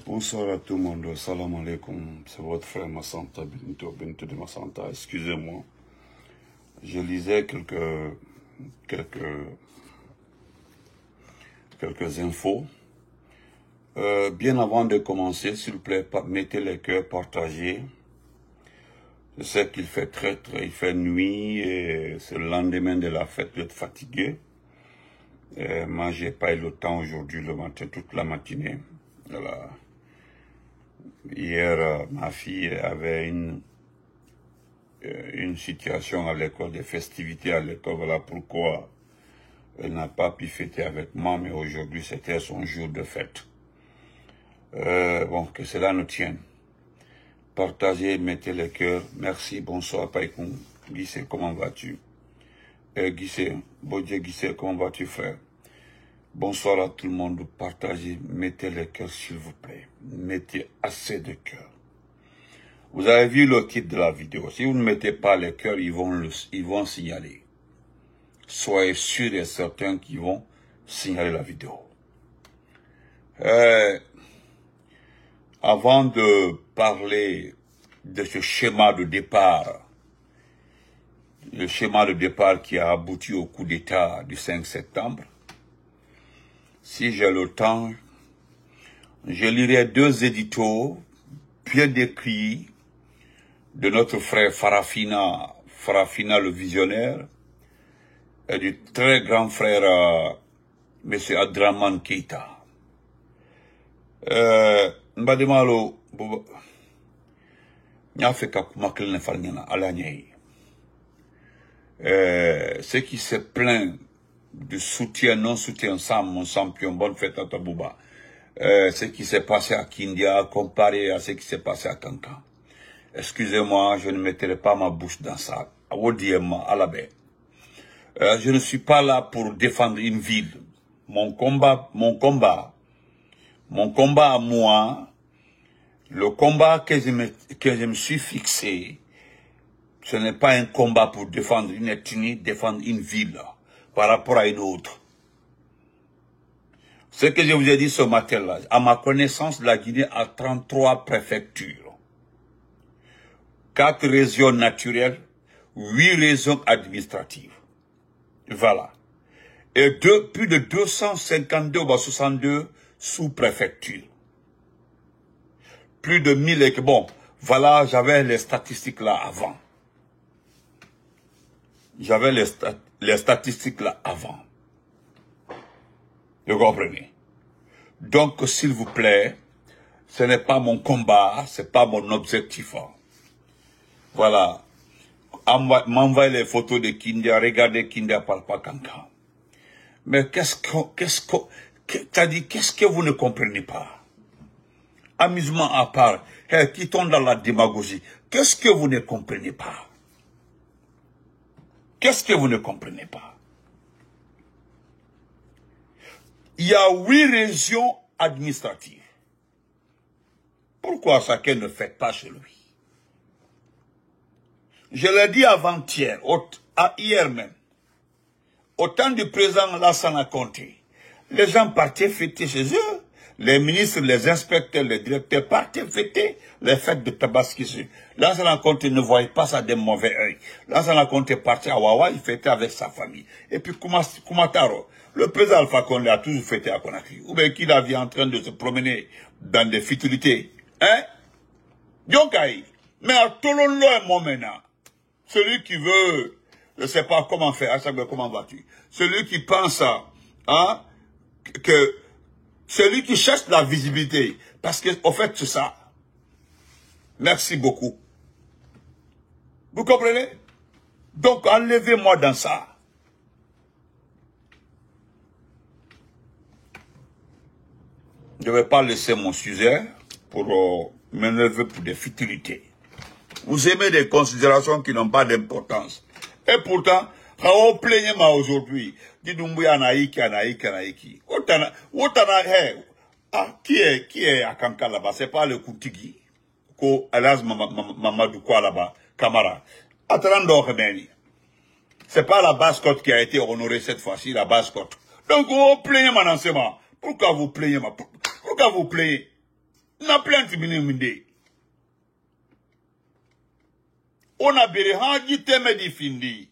Bonsoir à tout le monde, salam alaikum, c'est votre frère Massanta, Benito de Massanta, excusez-moi. Je lisais quelques infos. Bien avant de commencer, s'il vous plaît, mettez les cœurs, partagez. Je sais qu'il fait il fait nuit et c'est le lendemain de la fête, d'être fatigué. Moi, j'ai pas eu le temps aujourd'hui, le matin, toute la matinée. Voilà. Hier, ma fille avait une situation à l'école, des festivités à l'école. Voilà pourquoi elle n'a pas pu fêter avec moi, mais aujourd'hui, c'était son jour de fête. Bon, que cela nous tienne. Partagez, mettez les cœurs. Merci, bonsoir, Païkoum. Guissé, comment vas-tu? Guissé, Bodje Guissé, comment vas-tu, frère? Bonsoir à tout le monde. Partagez, mettez les cœurs, s'il vous plaît. Mettez assez de cœurs. Vous avez vu le titre de la vidéo. Si vous ne mettez pas les cœurs, ils vont signaler. Soyez sûrs et certains qu'ils vont signaler la vidéo. Avant de parler de ce schéma de départ, le schéma de départ qui a abouti au coup d'État du 5 septembre, si j'ai le temps, je lirai deux éditos bien décrits de notre frère Farafina le visionnaire, et du très grand frère M. Adraman Keita. Mbademalo, ce qui se plaint du soutien, non-soutien, mon champion, bonne fête à Tabouba. Ce qui s'est passé à Kindia comparé à ce qui s'est passé à Kankan. Excusez-moi, je ne mettrai pas ma bouche dans ça. Je ne suis pas là pour défendre une ville. Mon combat à moi, le combat que je me suis fixé, ce n'est pas un combat pour défendre une ethnie, défendre une ville par rapport à une autre. Ce que je vous ai dit ce matin-là, à ma connaissance, la Guinée a 33 préfectures, 4 régions naturelles, 8 régions administratives. Voilà. Et plus de 252 ou 62 sous-préfectures. Plus de 1000 et que bon, voilà, j'avais les statistiques là avant. J'avais les statistiques là avant. Vous comprenez? Donc, s'il vous plaît, ce n'est pas mon combat, ce n'est pas mon objectif. Voilà. M'envoyez les photos de Kindia, regardez Kindia Palpa Kankan. Mais qu'est-ce que vous ne comprenez pas? Amusement à part, qui tombe dans la démagogie. Qu'est-ce que vous ne comprenez pas? Qu'est-ce que vous ne comprenez pas? Il y a 8 régions administratives. Pourquoi chacun ne fait pas chez lui? Je l'ai dit avant-hier, hier même. Au temps du président Lassana Conté, les gens partaient fêter chez eux. Les ministres, les inspecteurs, les directeurs partaient fêter les fêtes de Tabaski. Lassana Conté ne voyait pas ça d'un mauvais œil. Lassana Conté partait à Wawa, il fêtait avec sa famille. Et puis Koumataro, le président Alpha Condé a toujours fêté à Conakry. Ou bien qu'il avait en train de se promener dans des futilités. Hein? Yokai. Mais à Tolonlo un moment maintenant, celui qui veut, je ne sais pas comment faire, comment vas-tu? Celui qui pense hein, que celui qui cherche la visibilité, parce que au fait c'est ça. Merci beaucoup. Vous comprenez? Donc enlevez-moi dans ça. Je ne vais pas laisser mon sujet pour m'énerver pour des futilités. Vous aimez des considérations qui n'ont pas d'importance. Et pourtant, on plaignait aujourd'hui. Didumbuya anaiki. Qui est à Kanka là-bas? C'est pas le Koutigi. Ko Alaz Mamadou quoi là-bas? Kamara. Atrando Remeni. C'est pas la basse-côte qui a été honorée cette fois-ci, la basse-côte. Donc, on plaignait mon enseignement. Pourquoi vous plaignez? Pourquoi vous plaignez? Na plainte miniminde. On a Berihaji Temedi Findi.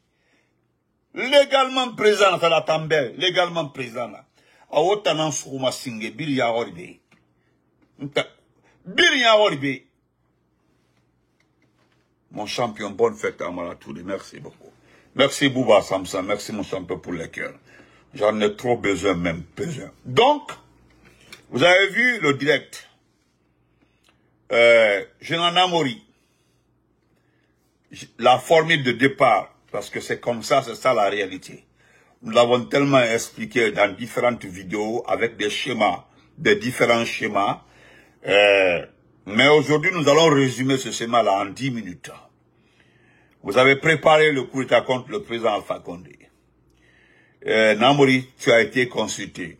Légalement présent à la Tambel. Légalement présent là. A Otanan Souma Singé. Biria Oribe. Biria Oribe. Mon champion, bonne fête à Malatouli. Merci beaucoup. Merci Bouba Samsa. Merci mon champion pour les cœurs. J'en ai trop besoin, même besoin. Donc, vous avez vu le direct. Général Namori. La formule de départ, parce que c'est comme ça, c'est ça la réalité. Nous l'avons tellement expliqué dans différentes vidéos avec des schémas, des différents schémas. Mais aujourd'hui, nous allons résumer ce schéma-là en 10 minutes. Vous avez préparé le coup d'état contre le président Alpha Condé. Namori, tu as été consulté.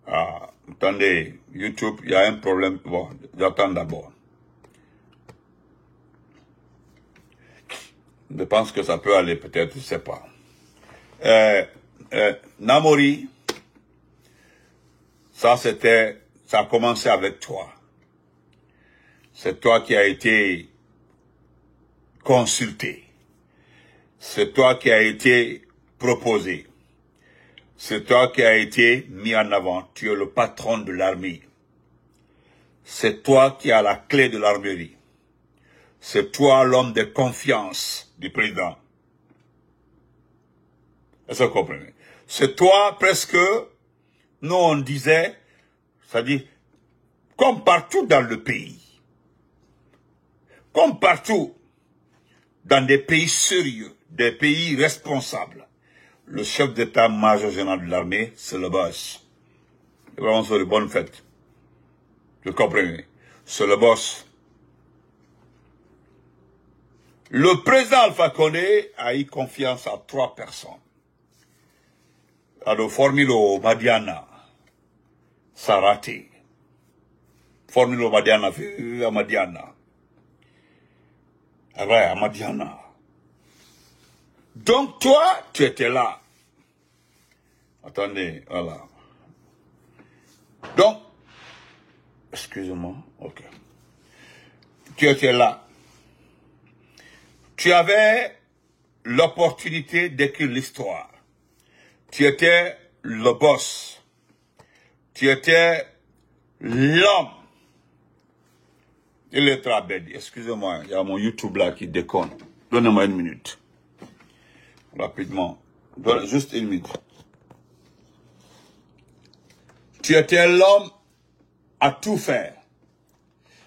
Ah, attendez, YouTube, il y a un problème. Bon, j'attends d'abord. Je pense que ça peut aller, peut-être, je ne sais pas. Namori, ça a commencé avec toi. C'est toi qui as été consulté. C'est toi qui as été proposé. C'est toi qui as été mis en avant. Tu es le patron de l'armée. C'est toi qui as la clé de l'armerie. C'est toi l'homme de confiance du président. Est-ce que vous comprenez? C'est toi presque, nous on disait, c'est-à-dire, comme partout dans le pays, comme partout dans des pays sérieux, des pays responsables, le chef d'état-major général de l'armée, c'est le boss. Vraiment, c'est une bonne fête. Vous comprenez? C'est le boss. Le président Alpha Condé a eu confiance à 3 personnes. Alors, Formilo Madiana, ça a raté. Formilo Madiana, Madiana. Ah ouais, Madiana. Donc, toi, tu étais là. Attendez, voilà. Donc, excusez-moi, ok. Tu étais là. Tu avais l'opportunité d'écrire l'histoire. Tu étais le boss. Tu étais l'homme. Il est très bête. Excusez-moi, il y a mon YouTube là qui déconne. Donnez-moi 1 minute. Rapidement. Juste 1 minute. Tu étais l'homme à tout faire.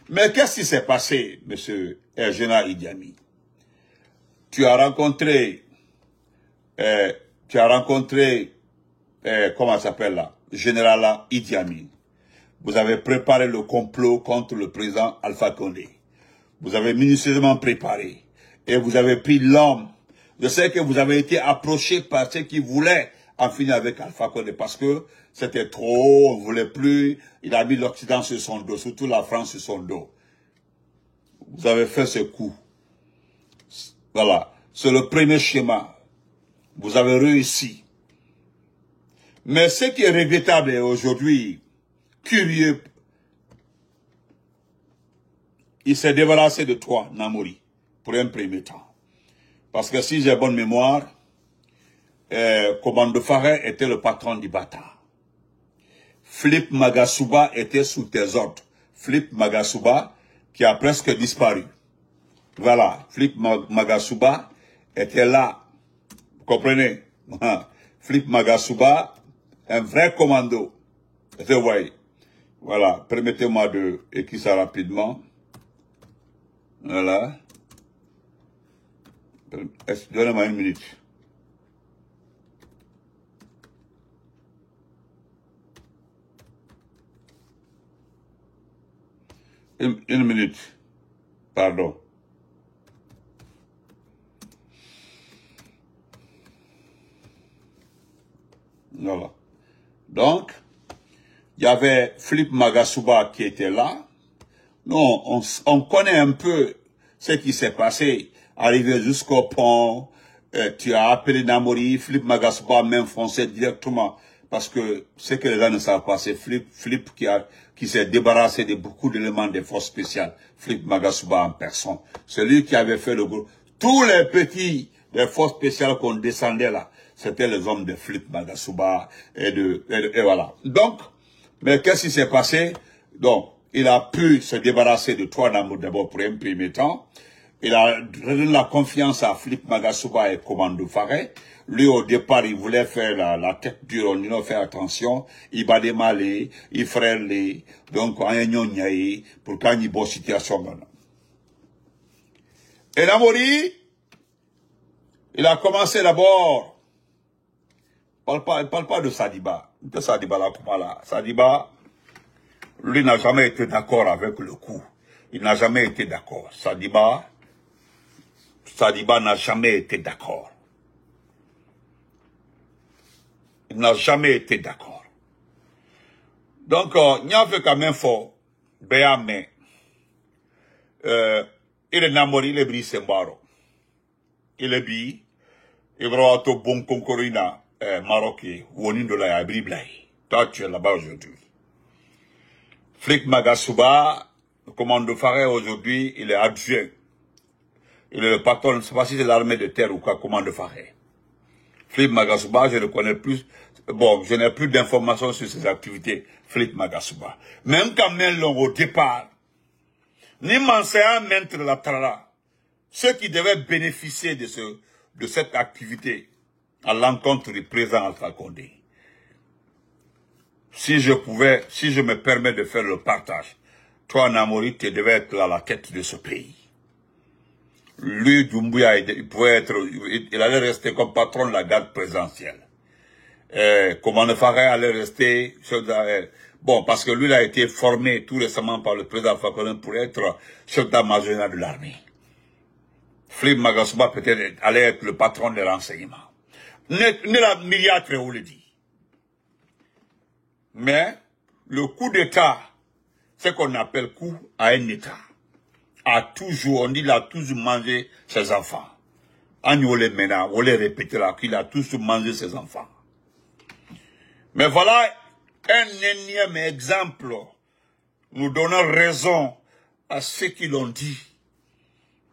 Mais qu'est-ce qui s'est passé, monsieur Général Idi Amin? Tu as rencontré, comment ça s'appelle là, Général Idi Amin. Vous avez préparé le complot contre le président Alpha Condé. Vous avez minutieusement préparé. Et vous avez pris l'homme. Je sais que vous avez été approché par ceux qui voulaient en finir avec Alpha Condé parce que c'était trop, on ne voulait plus. Il a mis l'Occident sur son dos, surtout la France sur son dos. Vous avez fait ce coup. Voilà. C'est le premier schéma. Vous avez réussi. Mais ce qui est regrettable est aujourd'hui, curieux, il s'est débarrassé de toi, Namori, pour un premier temps. Parce que si j'ai bonne mémoire, Commando Faré était le patron du Bata. Philippe Magasuba était sous tes ordres. Philippe Magasuba, qui a presque disparu. Voilà, Philippe Magasuba était là. Vous comprenez? Philippe Magasuba, un vrai commando. Vous voyez. Voilà, permettez-moi de écrire ça rapidement. Voilà. Donnez-moi 1 minute. Une minute. Pardon. Voilà. Donc, il y avait Philippe Magasuba qui était là. Non, on connaît un peu ce qui s'est passé. Arrivé jusqu'au pont, tu as appelé Namori, Philippe Magasuba même foncé directement. parce que ce que les gens ne savent pas, c'est Philippe qui s'est débarrassé de beaucoup d'éléments des forces spéciales. Philippe Magasuba en personne. C'est lui qui avait fait le groupe. Tous les petits des forces spéciales qu'on descendait là, c'était les hommes de Philippe Magasuba et voilà. Donc, mais qu'est-ce qui s'est passé? Donc, il a pu se débarrasser de Toa Nambo d'abord pour un premier temps. Il a donné la confiance à Philippe Magasuba et Commando Faré. Lui, au départ, il voulait faire la tête dure, on a fait attention. Il bat des malais, il ferait les, donc, en y pour qu'il y ait une bonne situation maintenant. Et Namori, il a commencé d'abord. Il parle pas de Sadiba. De Sadiba là, comment là? Sadiba, lui n'a jamais été d'accord avec le coup. Il n'a jamais été d'accord. Sadiba n'a jamais été d'accord. Il n'a jamais été d'accord. Donc, il y a fait quand même fort. Béamé. Il est namoré, il est brisé mbaro. Il est bi. Il va avoir bon concorina marocain. Ou on de la Bible. Toi, tu es là-bas aujourd'hui. Flick Magasuba, le commando Faré aujourd'hui, il est adjoint. Il est le patron, je ne sais pas si c'est l'armée de terre ou quoi, commando Faré. Flick Magasuba, je le connais plus. Bon, je n'ai plus d'informations sur ses activités. Flick Magasuba. Même quand même au départ, ni Manséa Mentre la Trara, ceux qui devaient bénéficier de cette activité à l'encontre du président Alpha Condé. Si je me permets de faire le partage, toi, Namori, tu devais être à la tête de ce pays. Lui, Doumbouya, il allait rester comme patron de la garde présidentielle. Commandant Faré allait rester, bon, parce que lui, il a été formé tout récemment par le président Fakonde pour être chef d'état-major de l'armée. Philippe Magasuba peut-être allait être le patron des renseignements. Ne la milliard on le dit. Mais, le coup d'État, ce qu'on appelle coup à un État, on dit qu'il a toujours mangé ses enfants. On les répète là, qu'il a toujours mangé ses enfants. Mais voilà un énième exemple, nous donnons raison à ceux qui l'ont dit.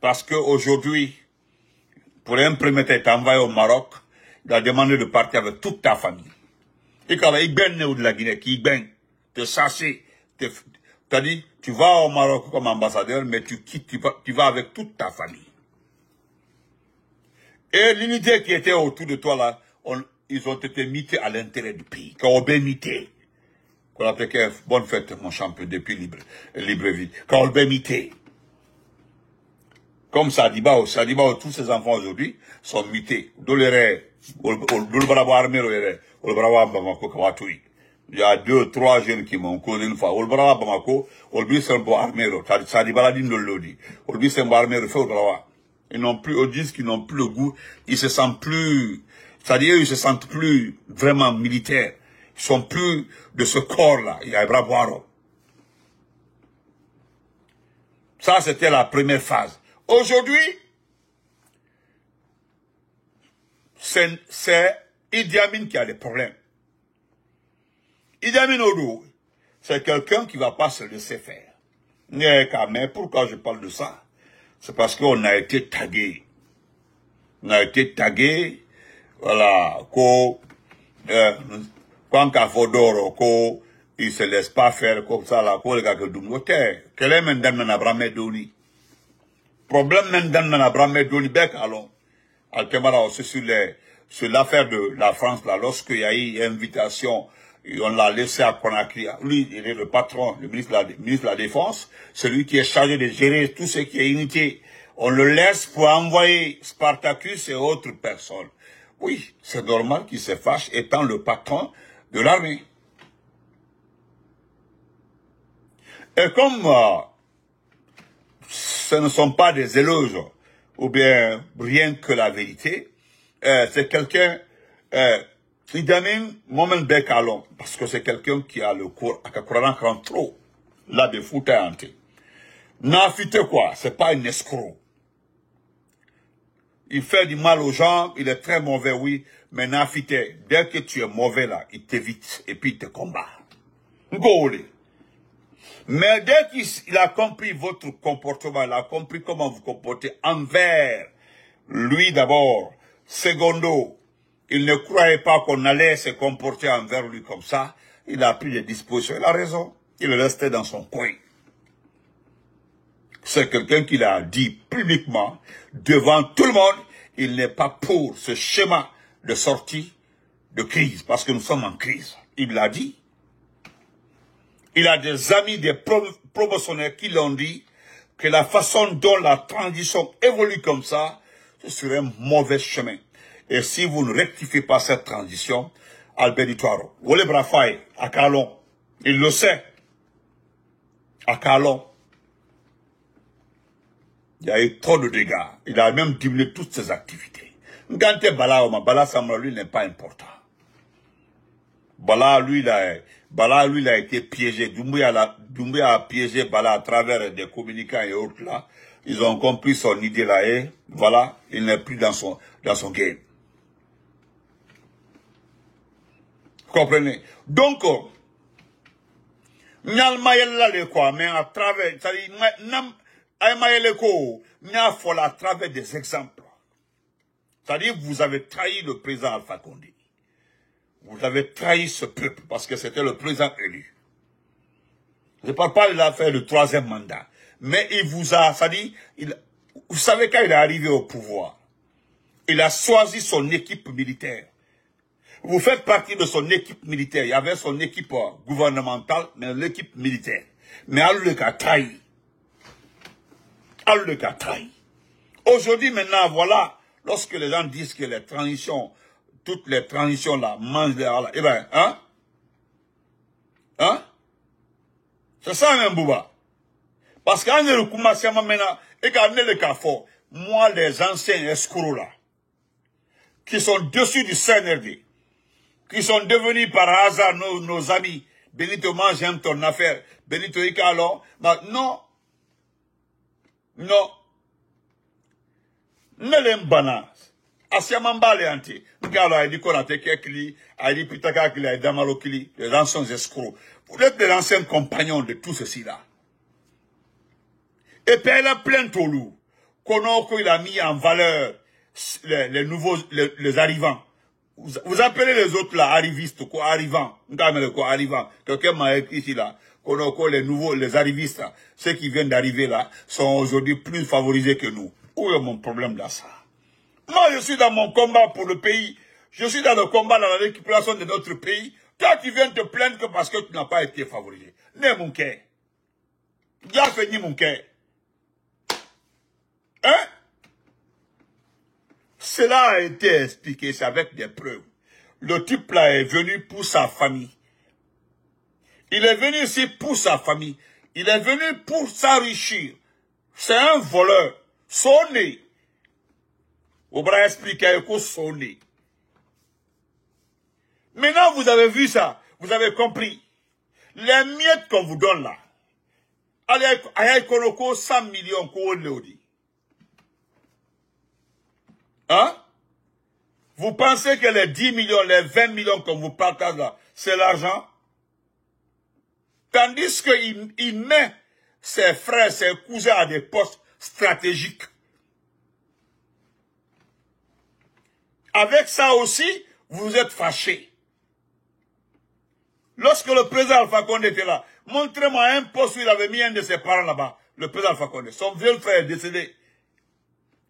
Parce qu'aujourd'hui, pour un premier temps envoyé au Maroc, il a demandé de partir avec toute ta famille. Et quand il est né de la Guinée, qui est te sachez, t'as dit, tu vas au Maroc comme ambassadeur, mais tu vas avec toute ta famille. Et l'unité qui était autour de toi là, ils ont été mités à l'intérêt du pays. Quand on bénité, qu'on appelle bonne fête, mon champion, depuis Libreville. Quand on bénité. Comme Sadiba, tous ces enfants aujourd'hui sont mutés. Il y a 2, 3 jeunes qui m'ont causé une fois. Ils n'ont plus, ils disent qu'ils n'ont plus le goût, ils se sentent plus, c'est-à-dire ils se sentent plus vraiment militaires. Ils sont plus de ce corps-là. Il y a Bravoiro. Ça, c'était la première phase. Aujourd'hui, c'est Idi Amin qui a des problèmes. Idi Amin Odo, c'est quelqu'un qui ne va pas se laisser faire. Mais pourquoi je parle de ça? C'est parce qu'on a été tagué. On a été tagué, voilà, quand Kafodoro, il se laisse pas faire comme ça, là, le gars que Doumoté, quel est maintenant Abraham Doni? Problème maintenant Abraham Doni, bec, allons. Alkemara aussi sur l'affaire de la France, là, lorsqu'il y a eu invitation, on l'a laissé à Conakry. Lui, il est le patron, le ministre de la Défense, celui qui est chargé de gérer tout ce qui est unité. On le laisse pour envoyer Spartacus et autres personnes. Oui, c'est normal qu'il se fâche étant le patron de l'armée. Et comme ce ne sont pas des éloges, ou bien rien que la vérité, c'est quelqu'un, Idi Amin, moi-même Bekalon, parce que c'est quelqu'un qui a le cours, à Kakouranan trop, là de Fouta Ante. N'afite quoi, c'est pas un escroc. il fait du mal aux gens, il est très mauvais, oui. Mais Nafité, dès que tu es mauvais là, il t'évite et puis il te combat. Ngolé. Mais dès qu'il a compris votre comportement, il a compris comment vous comportez envers lui d'abord. Secondo, il ne croyait pas qu'on allait se comporter envers lui comme ça. Il a pris des dispositions. Il a raison. Il restait dans son coin. C'est quelqu'un qui l'a dit publiquement, devant tout le monde, il n'est pas pour ce schéma de sortie de crise, parce que nous sommes en crise. Il l'a dit. Il a des amis, des promotionnaires qui l'ont dit que la façon dont la transition évolue comme ça, ce serait un mauvais chemin. Et si vous ne rectifiez pas cette transition, Albert Ituaro, Wole Brafay, à Calon, il le sait, à Calon, il y a eu trop de dégâts. Il a même diminué toutes ses activités. Ngante Bala Samra, lui, n'est pas important. Bala, lui, il a été piégé. Doumbouya a piégé Bala à travers des communicants et autres là. Ils ont compris son idée là et voilà, il n'est plus dans son game. Vous comprenez? Donc, Nyalmayella quoi, mais à travers, c'est-à-dire, à travers des exemples. C'est-à-dire, vous avez trahi le président Alpha Condé. Vous avez trahi ce peuple parce que c'était le président élu. Je ne parle pas de l'affaire du 3e mandat. Mais il vous a, c'est-à-dire, vous savez quand il est arrivé au pouvoir, il a choisi son équipe militaire. Vous faites partie de son équipe militaire. Il y avait son équipe gouvernementale, mais l'équipe militaire. Mais Alou a trahi. Alou a trahi. Aujourd'hui, maintenant, voilà, lorsque les gens disent que les transitions, toutes les transitions là, mangent les là, eh ben, hein? Hein? C'est ça, même, Bouba. Parce qu'en est le Koumasiama maintenant, et qu'en est le Kafo, moi, les anciens escrocs là, qui sont dessus du CNRD, qui sont devenus par hasard nos amis, Benito, moi, j'aime ton affaire, Benito Ika, alors, non, non, ne l'aime pas. Asiamamba le anti. Ngalo a dit qu'on a été kili, a dit pitaka kili, a dit damalo kili, les anciens escrocs. Vous êtes les anciens compagnons de tout ceci là. Et puis elle a plein de loup. Konoko il a mis en valeur les nouveaux, les arrivants. Vous appelez les autres là, arrivistes, quoi, arrivants. Quoi, arrivants. Quelqu'un m'a écrit ici là. Konoko, les nouveaux, les arrivistes là, ceux qui viennent d'arriver là, sont aujourd'hui plus favorisés que nous. Où est mon problème dans ça? Moi, je suis dans mon combat pour le pays. Je suis dans le combat dans la récupération de notre pays. Toi, tu viens te plaindre que parce que tu n'as pas été favorisé. Né mon cœur. Dia fini mon cœur. Hein? Cela a été expliqué, c'est avec des preuves. Le type là est venu pour sa famille. Il est venu ici pour sa famille. Il est venu pour s'enrichir. C'est un voleur. Sonné. On va expliquer que sonné. Maintenant, vous avez vu ça. Vous avez compris. Les miettes qu'on vous donne là. Allez, 100 millions qu'on le dit. Hein? Vous pensez que les 10 millions, les 20 millions qu'on vous partage là, c'est l'argent? Tandis qu'il met ses frères, ses cousins à des postes stratégiques. Avec ça aussi, vous êtes fâchés. Lorsque le président Alpha Condé était là, montrez-moi un poste où il avait mis un de ses parents là-bas, le président Alpha Condé. Son vieux frère est décédé.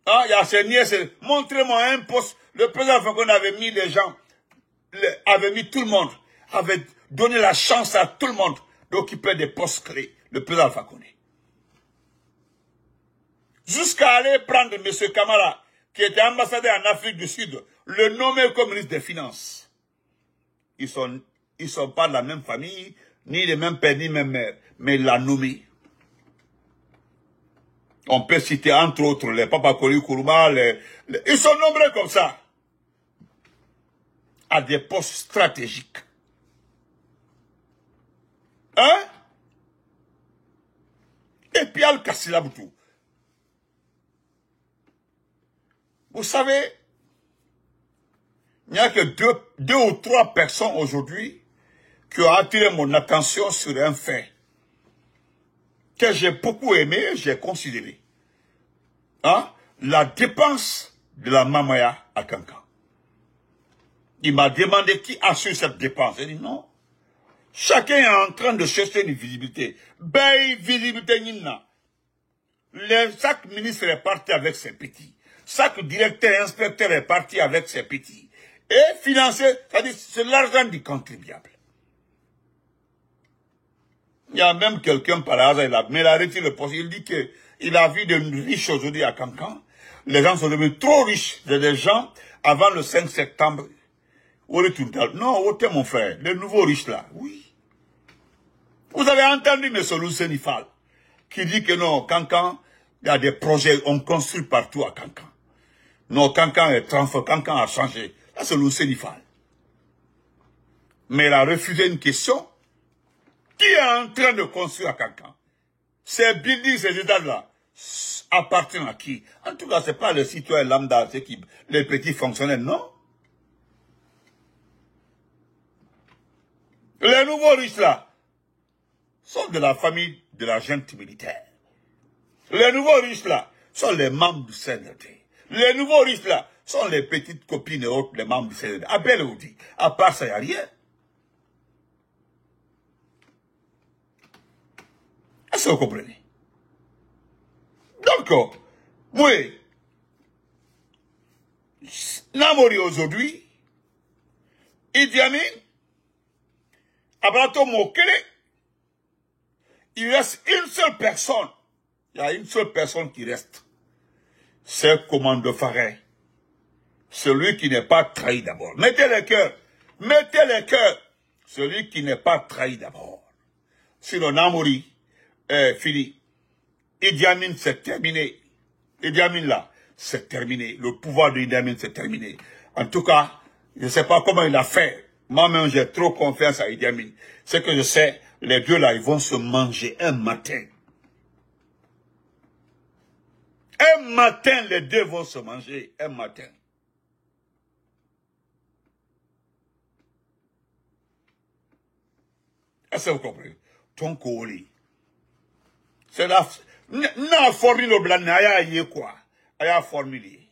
Ah, il y a ses nièces. Montrez-moi un poste. Le président Alpha Condé avait mis les gens, avait mis tout le monde, avait donné la chance à tout le monde d'occuper des postes clés. Le président Alpha Condé. Jusqu'à aller prendre M. Kamara, qui était ambassadeur en Afrique du Sud, le nommer comme ministre des Finances. Ils sont pas de la même famille, ni les mêmes pères, ni les mêmes mères, mais il l'a nommé. On peut citer entre autres les Papa Koli Kourouma, ils sont nombreux comme ça, à des postes stratégiques. Hein? Et puis Al-Kassilaboutou. Vous savez, il n'y a que deux ou trois personnes aujourd'hui qui ont attiré mon attention sur un fait que j'ai beaucoup aimé, j'ai considéré. Hein? La dépense de la Mamaya à Kankan. Il m'a demandé qui assure cette dépense. J'ai dit non. Chacun est en train de chercher une visibilité. Ben, visibilité, nina. Chaque ministre est parti avec ses petits. Chaque directeur, inspecteur est parti avec ses petits. Et financé, c'est-à-dire c'est l'argent du contribuable. Il y a même quelqu'un par hasard, mais il a retiré le poste. Il dit qu'il a vu des riches aujourd'hui à Kankan. Les gens sont devenus trop riches. C'est des gens, avant le 5 septembre, non, ôtez mon frère, les nouveaux riches là, oui. Vous avez entendu M. Loussenifal qui dit que non, Kankan, il y a des projets, on construit partout à Kankan. Non, Kankan est transformé, Kankan a changé. Là, c'est Loussenifal. Mais il a refusé une question. Qui est en train de construire à Kankan? Ces buildings, ces états-là, appartiennent à qui? En tout cas, ce n'est pas les citoyens lambda, les petits fonctionnaires, non. Les nouveaux riches là sont de la famille de la junte militaire. Les nouveaux riches là sont les membres du CNRD. Les nouveaux riches là sont les petites copines et autres, les membres du CNRD. À Bel-Oudi. À part ça, il n'y a rien. Est-ce que vous comprenez? Donc, oui, Namori aujourd'hui, Idi Amin, Abrato Mokele, il reste une seule personne. Il y a une seule personne qui reste. C'est Commando Faré. Celui qui n'est pas trahi d'abord. Mettez les cœurs. Mettez les cœurs. Celui qui n'est pas trahi d'abord. Sinon, Namori est fini. Idi Amin, c'est terminé. Idi Amin là, c'est terminé. Le pouvoir de Idi Amin, c'est terminé. En tout cas, je ne sais pas comment il a fait. Moi-même, j'ai trop confiance à Idi Amin. C'est que je sais, les deux là, ils vont se manger un matin. Un matin, les deux vont se manger. Un matin. Est-ce que vous comprenez? Ton colis. C'est la... N'a formule le blanc, n'a y quoi? A formulé.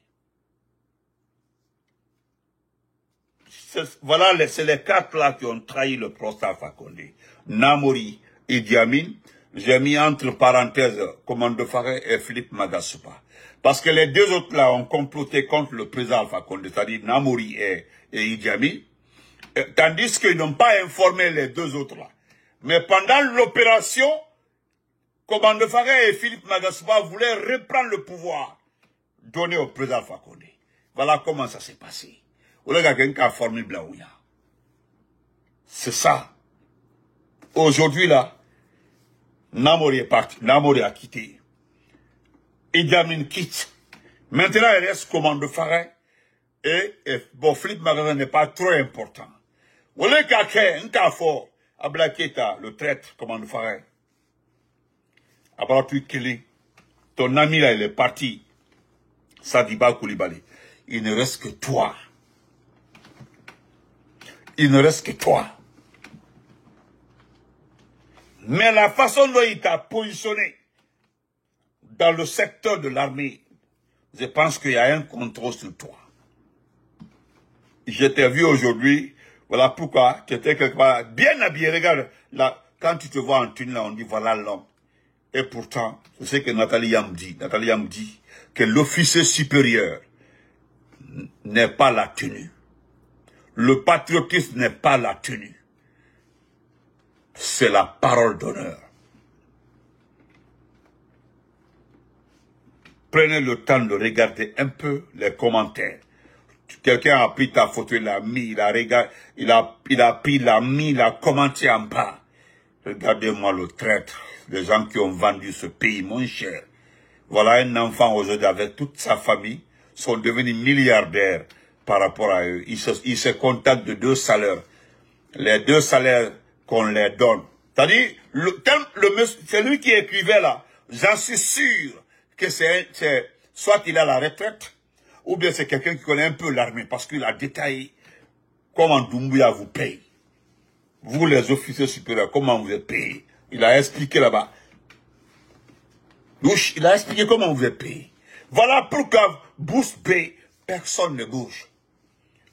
Voilà, c'est les quatre là qui ont trahi le procès Alpha Condé. Namori et Idi Amin, j'ai mis entre parenthèses Commando Faré et Philippe Magasupa. Parce que les deux autres là ont comploté contre le président Alpha Condé, c'est-à-dire Namori et Idi Amin, tandis qu'ils n'ont pas informé les deux autres là. Mais pendant l'opération, Commando Faré et Philippe Magasupa voulaient reprendre le pouvoir donné au président Alpha Condé. Voilà comment ça s'est passé. C'est ça. Aujourd'hui là, Namori est parti, Namori a quitté. Idi Amin quitte. Maintenant il reste Commando Faré et bon, Philippe Magasupa n'est pas trop important. Vous voulez qu'un cas fort, Ablaketa, le traître Commando Faré. Abratu Kili, ton ami là il est parti. Sadiba Koulibaly. Il ne reste que toi. Il ne reste que toi. Mais la façon dont il t'a positionné dans le secteur de l'armée, je pense qu'il y a un contrôle sur toi. Je t'ai vu aujourd'hui, voilà pourquoi tu étais quelque part bien habillé. Regarde, là, quand tu te vois en tenue, là, on dit voilà l'homme. Et pourtant, je sais que Nathalie me dit que l'officier supérieur n'est pas la tenue. Le patriotisme n'est pas la tenue. C'est la parole d'honneur. Prenez le temps de regarder un peu les commentaires. Quelqu'un a pris ta photo, il l'a mis, il a regardé, il a pris, il l'a mis, il a commenté en bas. Regardez-moi le traître, les gens qui ont vendu ce pays, mon cher. Voilà un enfant aujourd'hui avec toute sa famille, sont devenus milliardaires par rapport à eux. Ils se contentent de 2 salaires. Les 2 salaires qu'on les donne. C'est-à-dire, c'est lui qui écrivait là, j'en suis sûr que soit il a la retraite, ou bien c'est quelqu'un qui connaît un peu l'armée, parce qu'il a détaillé comment Doumbouya vous paye. Vous, les officiers supérieurs, comment vous êtes payés. Il a expliqué là-bas. Il a expliqué comment vous êtes payés. Voilà pourquoi Bouche paye, personne ne bouge.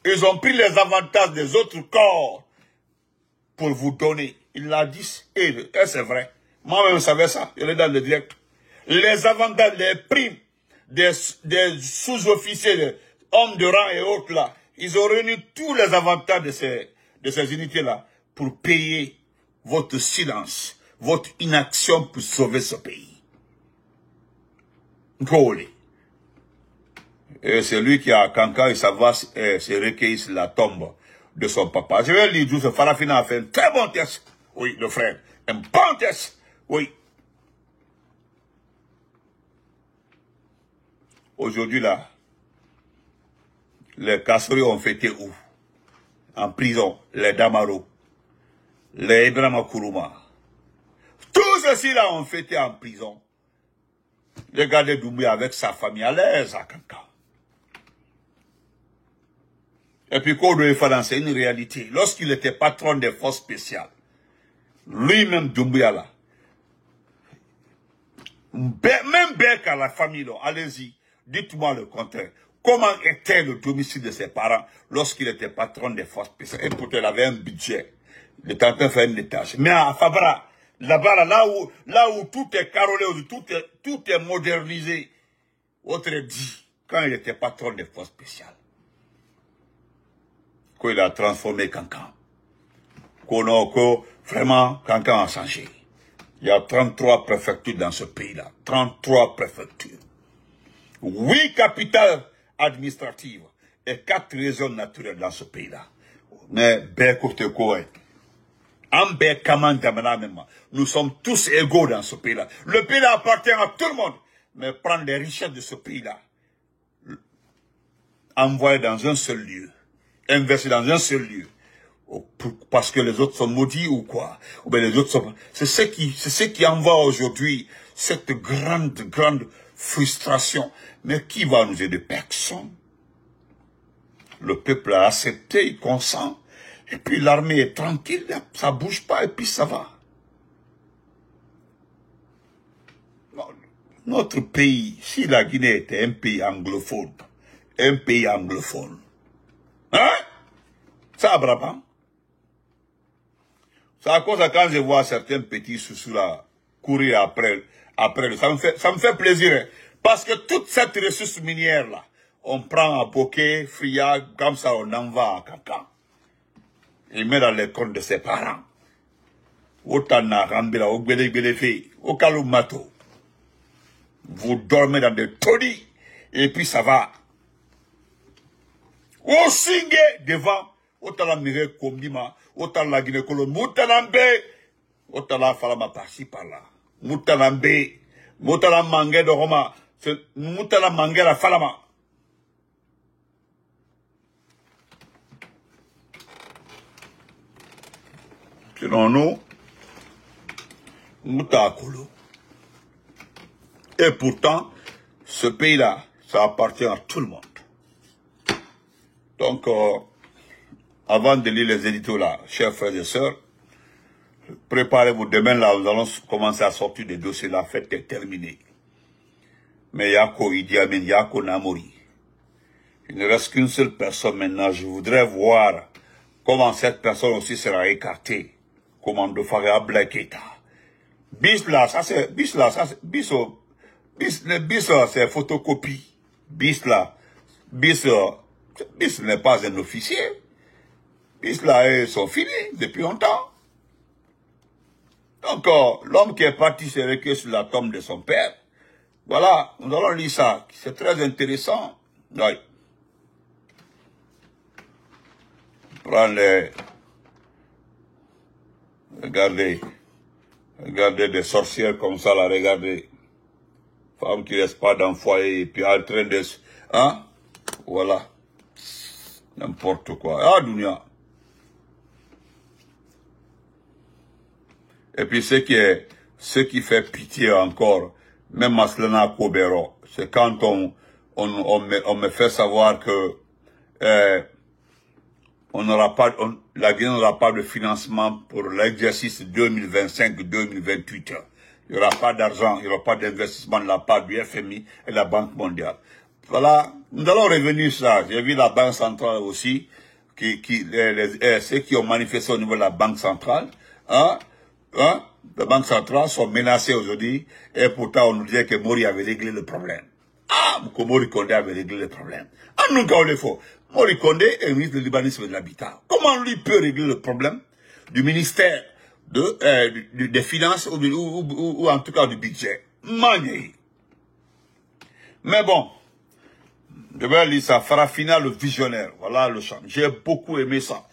Ils ont pris les avantages des autres corps pour vous donner. Il l'a dit, et c'est vrai. Moi-même, je savais ça. Il est dans le direct. Les avantages, les primes des sous-officiers, des hommes de rang et autres là, ils ont réuni tous les avantages de ces unités-là pour payer votre silence, votre inaction pour sauver ce pays. Ngolé. Et c'est lui qui a Kankan et ça va se recueillir sur la tombe de son papa. Je vais lui dire que Farafina a fait un très bon test. Oui, le frère. Un bon test. Oui. Aujourd'hui, là, les Kassori ont fêté où? En prison. Les Damaro. Les Ibrahima Kourouma. Tous ceux-ci-là ont fêté en prison. Regardez Doumbouya avec sa famille à l'aise à Kankan. Et puis Kodo Fadam, c'est une réalité. Lorsqu'il était patron des forces spéciales, lui-même Doumbouya là, même Beka, la famille, allez-y, dites-moi le contraire. Comment était le domicile de ses parents lorsqu'il était patron des forces spéciales? Et pourtant, il avait un budget. Il était en train de faire une tâche. Mais à Fabra, là-bas, là où tout est carolé, tout est modernisé, autre dit, quand il était patron des forces spéciales, qu'il a transformé Kankan. Vraiment, Kankan a changé. Il y a 33 préfectures dans ce pays-là. 33 préfectures. 8 capitales administratives et 4 régions naturelles dans ce pays-là. Mais, nous sommes tous égaux dans ce pays-là. Le pays-là appartient à tout le monde. Mais prendre les richesses de ce pays-là, envoyer dans un seul lieu, investir dans un seul lieu, parce que les autres sont maudits ou quoi, ou bien les autres sont... C'est ce qui envoie aujourd'hui cette grande frustration. Mais qui va nous aider? Personne. Le peuple a accepté, il consent, et puis l'armée est tranquille, ça bouge pas, et puis ça va. Notre pays, si la Guinée était un pays anglophone, hein? Ça, Abraham. C'est à cause de quand je vois certains petits sous là courir après ça me fait plaisir. Hein? Parce que toute cette ressource minière là, on prend à Boké, Fria, comme ça on envoie à Kankan. Il met dans les comptes de ses parents. Otana, Rambela, Ogbele, Okalumato. Vous dormez dans des taudis, et puis ça va. Au singe devant, Otala mire Kombima, Otala Guinée-Colombe, Moutalambe, Otala Falama par-ci par-là. Moutalambe, Moutala Mangé de Roma, Moutala Mangé la Falama. Selon nous, Moutakolo. Et pourtant, ce pays-là, ça appartient à tout le monde. Donc, avant de lire les éditos là, chers frères et sœurs, préparez-vous. Demain là, nous allons commencer à sortir des dossiers. La fête est terminée. Mais Yako Idi Amin, Yako Namori. Il ne reste qu'une seule personne maintenant. Je voudrais voir comment cette personne aussi sera écartée. Commando Faria Blaketa. Bis là, ça c'est c'est photocopie. Bis n'est pas un officier. Bis là, ils sont finis depuis longtemps. Donc, l'homme qui est parti se recueille sur la tombe de son père. Voilà, nous allons lire ça. C'est très intéressant. Oui. Prends les... Regardez des sorcières comme ça, là, regardez. Femme qui reste pas dans le foyer et puis en train de... Hein? Voilà. N'importe quoi. Ah, Dunia. Et puis ce qui fait pitié encore, même Maslana Kobero, c'est quand on me fait savoir que la Guinée n'aura pas de financement pour l'exercice 2025-2028. Il n'y aura pas d'argent, il n'y aura pas d'investissement de la part du FMI et de la Banque mondiale. Voilà, nous allons revenir sur ça. J'ai vu la Banque centrale aussi, ceux qui ont manifesté au niveau de la Banque centrale, la Banque centrale sont menacés aujourd'hui, et pourtant on nous disait que Mori avait réglé le problème. Que Mori Kondé avait réglé le problème. Nous, quand on le faut. Mori Kondé est ministre de l'urbanisme et de l'habitat. Comment lui peut régler le problème du ministère des Finances ou en tout cas du budget? Manier. Mais bon, je vais lire ça. Farafina le visionnaire. Voilà le chant. J'ai beaucoup aimé ça.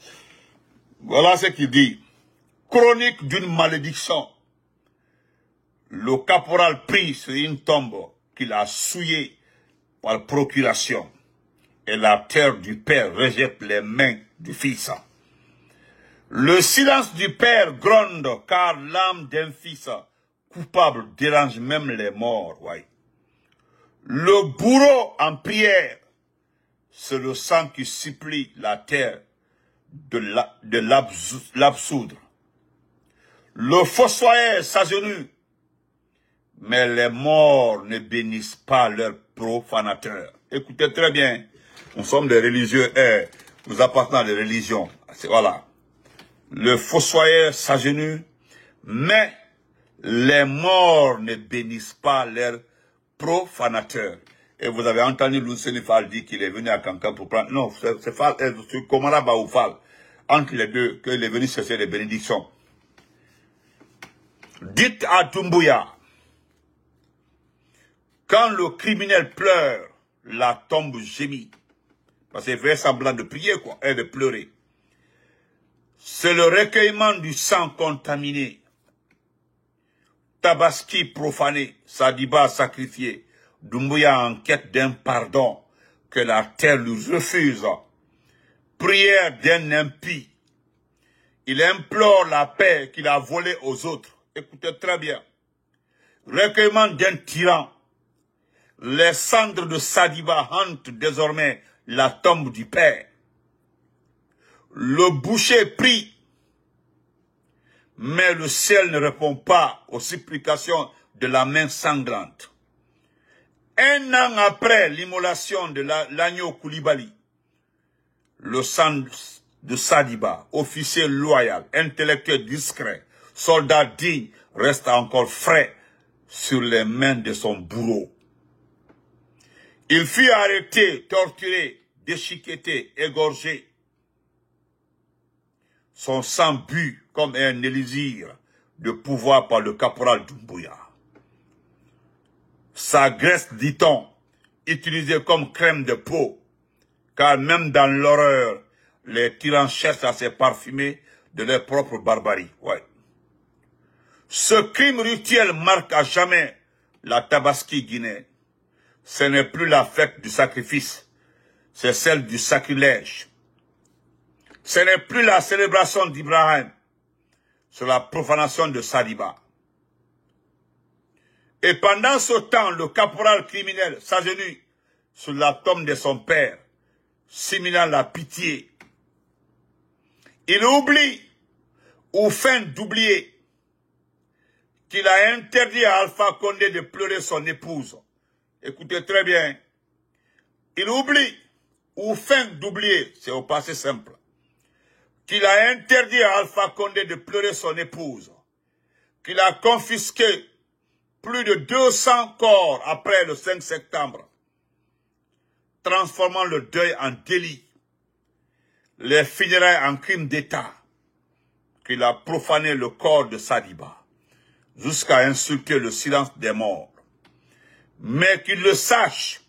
Voilà ce qu'il dit. Chronique d'une malédiction. Le caporal pris sur une tombe qu'il a souillée par procuration. Et la terre du père rejette les mains du fils. Le silence du père gronde, car l'âme d'un fils coupable dérange même les morts. Ouais. Le bourreau en prière, c'est le sang qui supplie la terre de l'absoudre. Le fossoyeur s'agenouille, mais les morts ne bénissent pas leurs profanateurs. Écoutez très bien, nous sommes des religieux, nous appartenons à des religions. Voilà. Le fossoyeur s'agenouille, mais les morts ne bénissent pas leurs profanateurs. Et vous avez entendu Lucien Fall dire qu'il est venu à Cancan pour prendre... Non, c'est Fall, c'est Komara Baou Fall. Entre les deux, qu'il est venu chercher les bénédictions. Dites à Doumbouya, quand le criminel pleure, la tombe gémit. Parce qu'il fait semblant de prier, quoi, et de pleurer. C'est le recueillement du sang contaminé. Tabaski profané, Sadiba sacrifié, Doumbouya en quête d'un pardon que la terre lui refuse. Prière d'un impie. Il implore la paix qu'il a volée aux autres. Écoutez très bien. Recueillement d'un tyran. Les cendres de Sadiba hantent désormais la tombe du père. Le boucher prie, mais le ciel ne répond pas aux supplications de la main sanglante. Un an après l'immolation de l'agneau Koulibaly, le sang de Sadiba, officier loyal, intellectuel discret, soldat digne, reste encore frais sur les mains de son bourreau. Il fut arrêté, torturé, déchiqueté, égorgé. Son sang bu comme un élixir de pouvoir par le caporal Doumbouya. Sa graisse, dit-on, utilisée comme crème de peau, car même dans l'horreur, les tyrans cherchent à se parfumer de leur propre barbarie. Ouais. Ce crime rituel marque à jamais la Tabaski guinéenne. Ce n'est plus la fête du sacrifice, c'est celle du sacrilège. Ce n'est plus la célébration d'Ibrahim, c'est la profanation de Sadiba. Et pendant ce temps, le caporal criminel s'agenouille sur la tombe de son père, simulant la pitié. Il oublie, ou feint d'oublier, qu'il a interdit à Alpha Condé de pleurer son épouse. Écoutez très bien. Il oublie, ou feint d'oublier, c'est au passé simple, qu'il a interdit à Alpha Condé de pleurer son épouse, qu'il a confisqué plus de 200 corps après le 5 septembre, transformant le deuil en délit, les funérailles en crime d'État, qu'il a profané le corps de Sadiba, jusqu'à insulter le silence des morts. Mais qu'il le sache,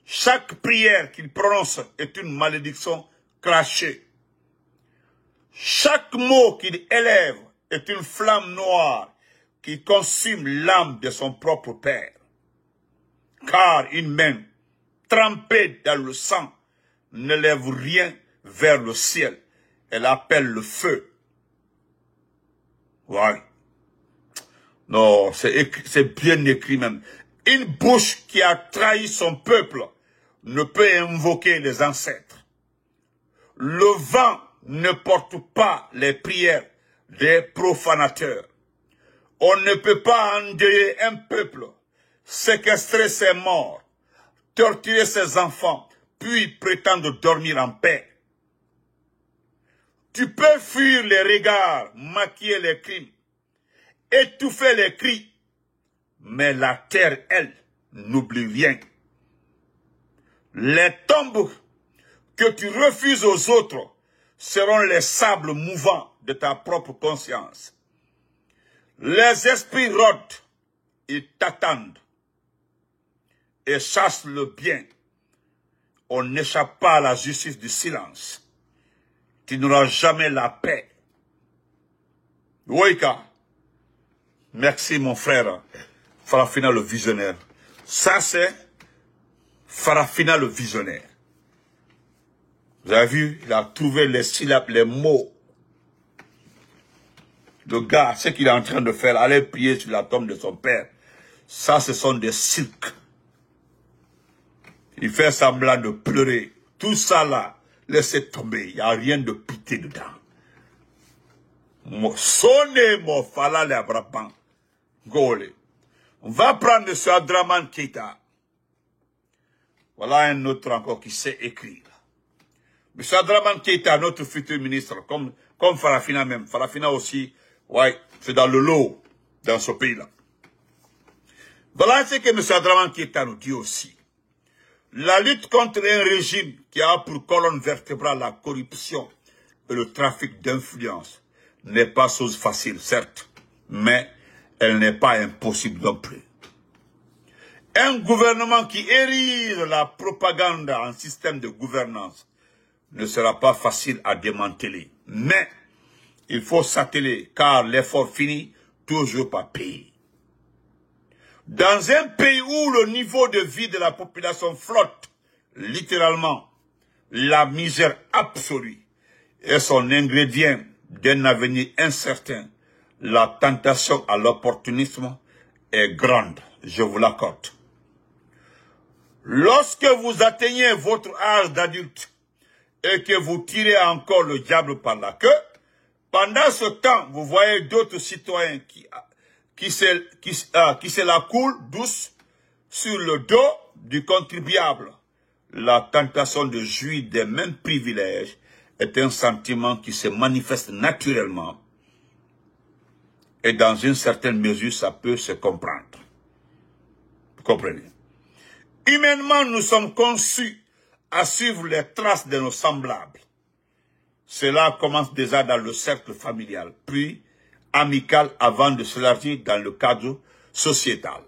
chaque prière qu'il prononce est une malédiction crachée. Chaque mot qu'il élève est une flamme noire qui consume l'âme de son propre père. Car une main trempée dans le sang ne lève rien vers le ciel. Elle appelle le feu. Ouais. Non, c'est bien écrit même. Une bouche qui a trahi son peuple ne peut invoquer les ancêtres. Le vent ne porte pas les prières des profanateurs. On ne peut pas endeuiller un peuple, séquestrer ses morts, torturer ses enfants, puis prétendre dormir en paix. Tu peux fuir les regards, maquiller les crimes, étouffer les cris, mais la terre, elle, n'oublie rien. Les tombes que tu refuses aux autres seront les sables mouvants de ta propre conscience. Les esprits rôdent, ils t'attendent et chassent le bien. On n'échappe pas à la justice du silence. Tu n'auras jamais la paix. Woika, merci mon frère Farafina le visionnaire. Ça c'est Farafina le visionnaire. Vous avez vu, il a trouvé les syllabes, les mots. Le gars, ce qu'il est en train de faire, aller prier sur la tombe de son père, ça ce sont des cirques. Il fait semblant de pleurer. Tout ça là, laissez tomber, il n'y a rien de pitié dedans. Sonnez mon fala le abrapan. Gole. On va prendre ce Adraman Keita. Voilà un autre encore qui sait écrire. M. Adraman Keita, notre futur ministre, comme Farafina même. Farafina aussi, ouais, c'est dans le lot, dans ce pays-là. Voilà ce que M. Adraman Keita nous dit aussi. La lutte contre un régime qui a pour colonne vertébrale la corruption et le trafic d'influence n'est pas chose facile, certes, mais elle n'est pas impossible non plus. Un gouvernement qui érige la propagande en système de gouvernance ne sera pas facile à démanteler. Mais il faut s'atteler car l'effort finit toujours par payer. Dans un pays où le niveau de vie de la population flotte, littéralement, la misère absolue est son ingrédient d'un avenir incertain, la tentation à l'opportunisme est grande, je vous l'accorde. Lorsque vous atteignez votre âge d'adulte et que vous tirez encore le diable par la queue, pendant ce temps, vous voyez d'autres citoyens qui se la coulent douce sur le dos du contribuable. La tentation de jouir des mêmes privilèges est un sentiment qui se manifeste naturellement et dans une certaine mesure, ça peut se comprendre. Vous comprenez? Humainement, nous sommes conçus à suivre les traces de nos semblables. Cela commence déjà dans le cercle familial, puis amical avant de s'élargir dans le cadre sociétal.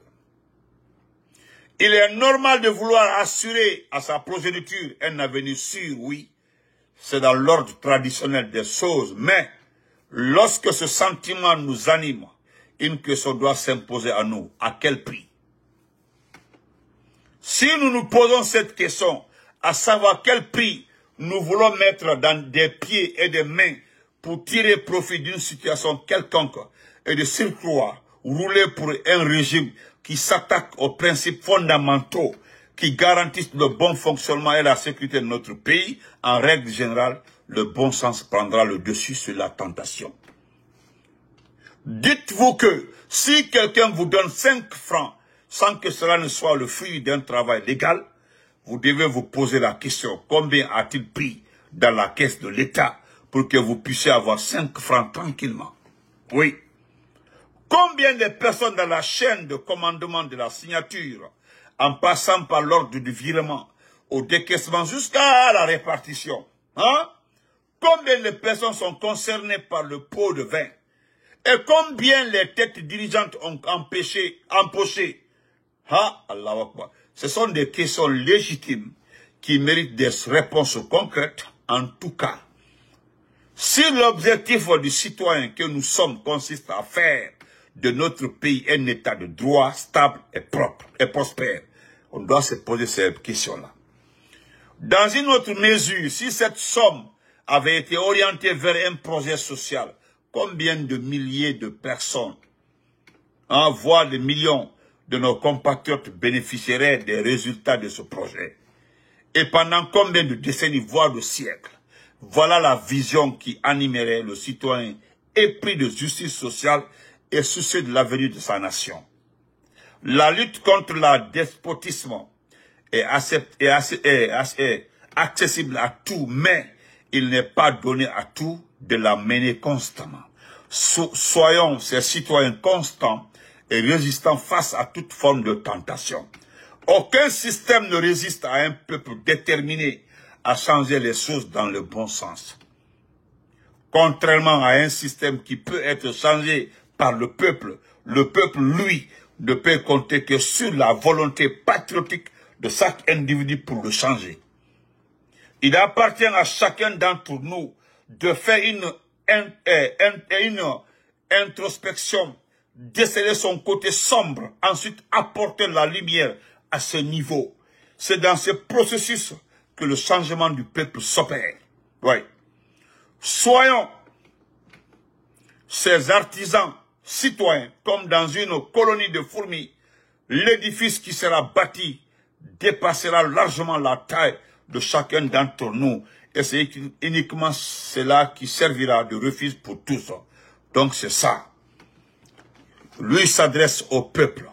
Il est normal de vouloir assurer à sa progéniture un avenir sûr, oui. C'est dans l'ordre traditionnel des choses, mais lorsque ce sentiment nous anime, une question doit s'imposer à nous. À quel prix? Si nous nous posons cette question, à savoir quel prix nous voulons mettre dans des pieds et des mains pour tirer profit d'une situation quelconque et de surcroît rouler pour un régime qui s'attaque aux principes fondamentaux qui garantissent le bon fonctionnement et la sécurité de notre pays, en règle générale, le bon sens prendra le dessus sur la tentation. Dites-vous que si quelqu'un vous donne 5 francs sans que cela ne soit le fruit d'un travail légal, vous devez vous poser la question, combien a-t-il pris dans la caisse de l'État pour que vous puissiez avoir 5 francs tranquillement? Oui. Combien de personnes dans la chaîne de commandement de la signature, en passant par l'ordre du virement, au décaissement jusqu'à la répartition, hein? Combien de personnes sont concernées par le pot de vin? Et combien les têtes dirigeantes ont empoché? Ah, Allahu Akbar. Ce sont des questions légitimes qui méritent des réponses concrètes. En tout cas, si l'objectif du citoyen que nous sommes consiste à faire de notre pays un état de droit stable et propre et prospère, on doit se poser cette question-là. Dans une autre mesure, si cette somme avait été orientée vers un projet social, combien de milliers de personnes, voire des millions, de nos compatriotes bénéficieraient des résultats de ce projet? Et pendant combien de décennies, voire de siècles? Voilà la vision qui animerait le citoyen épris de justice sociale et soucieux de l'avenir de sa nation. La lutte contre le despotisme est accessible à tout, mais il n'est pas donné à tout de la mener constamment. Soyons ces citoyens constants et résistants face à toute forme de tentation. Aucun système ne résiste à un peuple déterminé à changer les choses dans le bon sens. Contrairement à un système qui peut être changé par le peuple, lui, ne peut compter que sur la volonté patriotique de chaque individu pour le changer. Il appartient à chacun d'entre nous de faire une introspection, déceler son côté sombre, ensuite apporter la lumière à ce niveau. C'est dans ce processus que le changement du peuple s'opère. Oui. Soyons ces artisans citoyens comme dans une colonie de fourmis. L'édifice qui sera bâti dépassera largement la taille de chacun d'entre nous. Et c'est uniquement cela qui servira de refuge pour tous. Donc c'est ça. Lui s'adresse au peuple.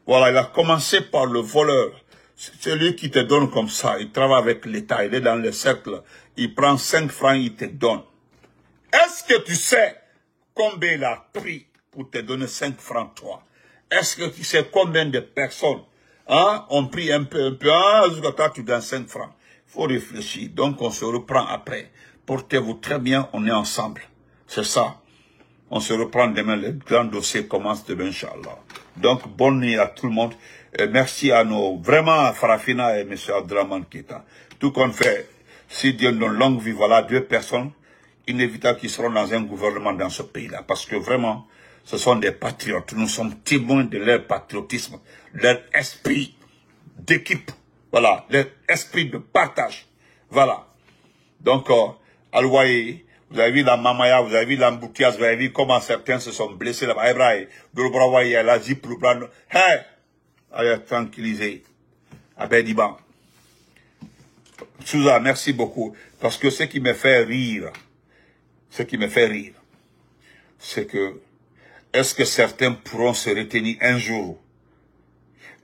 Voilà, il a commencé par le voleur. C'est lui qui te donne comme ça. Il travaille avec l'État, il est dans le cercle. Il prend 5 francs, il te donne. Est-ce que tu sais combien il a pris pour te donner 5 francs, toi? Est-ce que tu sais combien de personnes ont pris un peu, jusqu'à toi tu donnes 5 francs? Il faut réfléchir. Donc on se reprend après. Portez-vous très bien, on est ensemble. C'est ça. On se reprend demain, le grand dossier commence demain, Inch'Allah. Donc, bonne nuit à tout le monde. Et merci à nos, vraiment, Farafina et M. Abdraman Keita. Tout qu'on fait, si Dieu nous donne longue vie, voilà 2 personnes inévitables qui seront dans un gouvernement dans ce pays-là. Parce que vraiment, ce sont des patriotes. Nous sommes témoins de leur patriotisme, leur esprit d'équipe. Voilà, leur esprit de partage. Voilà. Donc, Alouaï, vous avez vu la mamaya, vous avez vu l'embouteillage, vous avez vu comment certains se sont blessés là-bas. Ibrahim, Doubrowaï, la zip pour prendre. Hey! Allez, tranquillisez. Abediban. Souza, merci beaucoup. Parce que ce qui me fait rire, c'est que, est-ce que certains pourront se retenir un jour?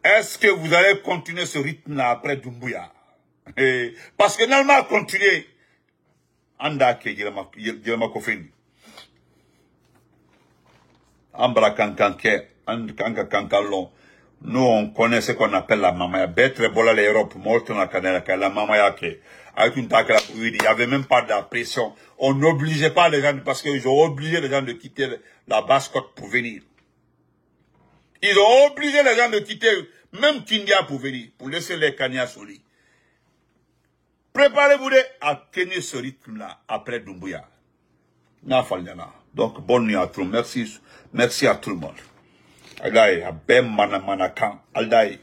Est-ce que vous allez continuer ce rythme-là après Doumbouya? Parce que normalement, continuer. Anda ke jelma kofini. Ambra kankanke, kanka kankalon. Nous, on connaît ce qu'on appelle la mamaya. Betre bola l'Europe, morte na kanela, la mamaya ke. Avec une takela, il n'y avait même pas de pression. On n'obligeait pas les gens, parce qu'ils ont obligé les gens de quitter la basse-côte pour venir. Ils ont obligé les gens de quitter, même Kindia pour venir, pour laisser les Kanyas au lit. Préparez-vous à tenir ce rythme-là après Doumbouya. Donc, bonne nuit à tout le monde. Merci à tout le monde. Aldaï, Abem Manamanakan. Aldaï.